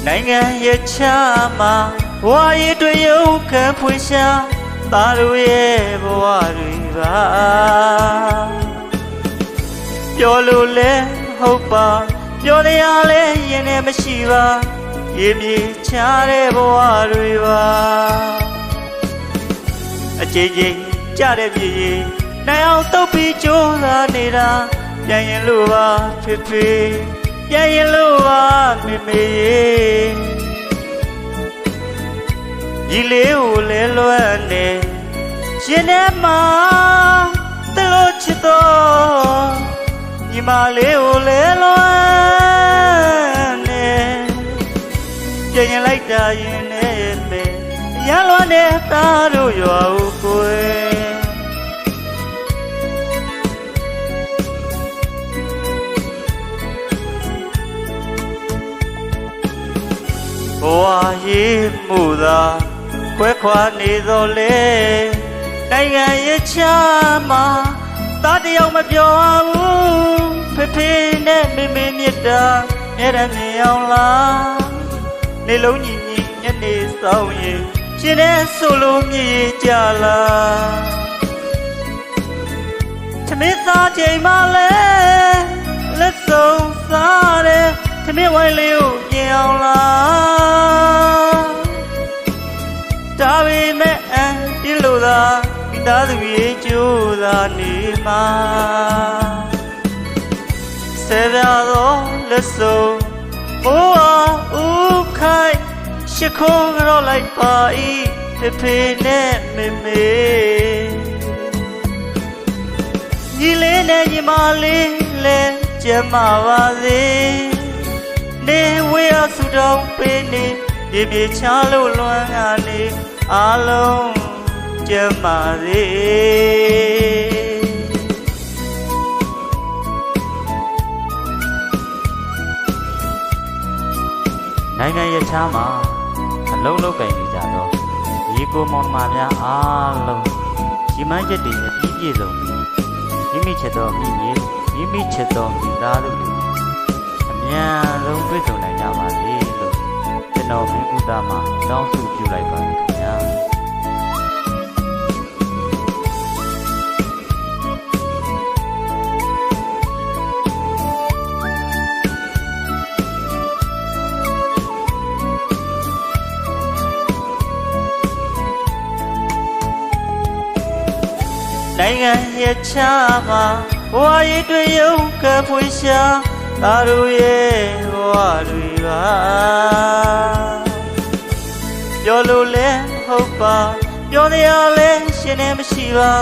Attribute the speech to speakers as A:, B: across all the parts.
A: နိုင်ငံရဲ့ချမှာဘဝရဲ့တွေ့ရုံခံဖွင့်ရှာသားတို့ရဲ့ဘဝတွေပါပြောလို့လဲဟုတ်ပါပြောရလဲရင်နဲ့မရှိပါရေမြေချတဲ့ဘဝတွေပါအကြိမ်ကြိမ်ကြတဲ့ပြည်ရင်နိုင်အောင်တုတ်ပြီးကြိုးစားနေတာပြန်ရင်လို့ပါဖေဖေပြန်ရင်လို့ပါမေမေဒီလေးကိုလဲလွမ်းနေရှင်ထဲမှာတလို့ချစ်တော့ညီမလေးကိုလဲလွမ်းနေပြန်ရင်လိုက်တာရင်နဲ့ပဲရလွမ်းတဲ့သားတို့ရွာကိုကိုယ်ဘဝရေးမှုသာခွဲခွာနေသောလေနိုင်ငံရဲ့ချမှာသားတယောက်မပြောဘူးဖေဖေနဲ့မေမေမြတ်တာအဲ့ဒါမြင်အောင်လားနေလုံးညီညီညနေဆောင်ရင်ရှင်နဲ့ဆိုလို့မြည်ကြလားသမီးသားချိန်မှလဲလက်ဆုံးစားတယ်သမီးဝိုင်းလေးကိုမြင်အောင်လားဒါပေမဲ့ဒီလိုသာမိသားစုရဲ့ကြိုးစားနေမှာဆယ်ပြားသောလက်ဆုံးမိုးအားဦးခိုင်ရှိခိုးကြောလိုက်ပါဤဖေဖေနဲ့မေမေညီလေးနဲ့ညီမလေးလဲကျမပါစေနေဝေးအဆူတောင်းပေးနေဒီပြေချလို့လွမ်းကနေအားလုံးကျမစေနိုင်ငံရဲ့ချားမှာအလုံးလုံးကင်နေကြတော့ရေကိုမောင်နှမများအားလုံးဒီမှန်းချက်တွေအပြည့်ပြည့်စုံပြီးမိမိချက်တော်မိမြေမိမိချက်တော်မိသားစုတွေအများဆုံးတွေ့ဆုံနိုင်ကြပါစေလို့ကျွန်တော်မင်းကုသားမှာတောင်းဆိုပြုလိုက်ပါတယ်ခင်ဗျာနိုင်ငံရဲ့ချမှာဘဝရဲ့တွေ့ရုံခံဖွင့်ရှာသားတို့ရဲ့ဘဝတွေပါပြောလို့လဲဟုတ်ပါပြောရလဲရှင်နဲ့မရှိပါ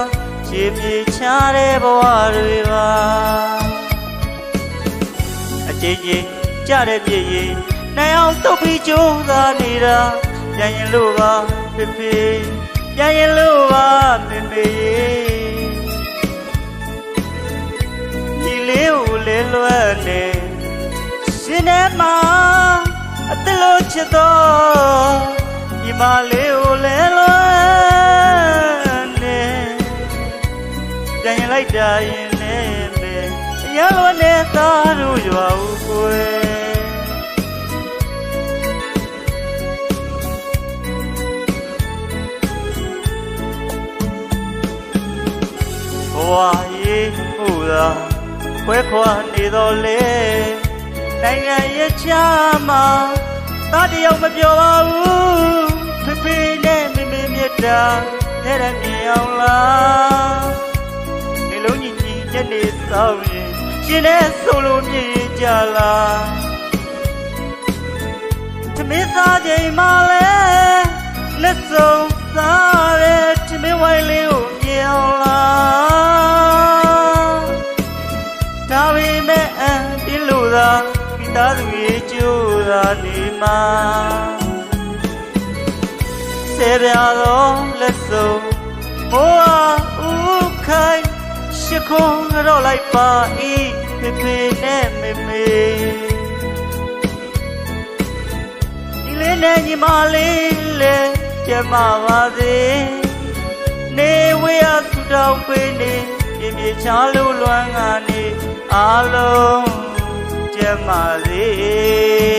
A: ခြေပြေချတဲ့ဘဝတွေပါအကြိမ်ကြိမ်ကြတဲ့ပြည့်ရင်နိုင်အောင်တုတ်ပြီးကြိုးစားနေတာပြန်ရင်လို့ပါဖေဖေပြန်ရင်လို့ပါမေမေဒီလေးကိုလဲလွမ်းနေရှင်ထဲမှာအတလို့ချစ်တော့ညီမလေးကိုလဲလွမ်းနေပြန်ရင်လိုက်တာရင်နဲ့ပဲရလွမ်းတဲ့သားတို့ရွာကိုကိုယ်ဘဝရေးမှုသာခွဲခွာနေတော့လေနိုင်ငံရဲ့ချမှာသားတယောက်မပြောပါဘူးဖေဖေနဲ့မေမေမြတ်တာအဲ့ဒါမြင်အောင်လားဒီလုံးညီညီညနေဆောင်ရင်ရှင်နဲ့ဆိုလို့မြည်ကြလားသမီးသားချိန်မှလဲလက်ဆုံးစားတဲ့သမီးဝိုင်းလေးကိုမြင်အောင်လားဒါပေမဲ့ဒီလိုသာမိသားစုရဲ့ကြိုးစားနေမှာဆယ်ပြားသောလက်ဆုံးမိုးအားဦးခိုင်ရှိခိုးကြောလိုက်ပါဤဖေဖေနဲ့မေမေဒီလေးနဲ့ညီမလေးလဲကျမပါစေနေဝေးအဆူတောင်းပေးနေပြင်းပြချလို့လွမ်းကနေအားလုံးကျမစေ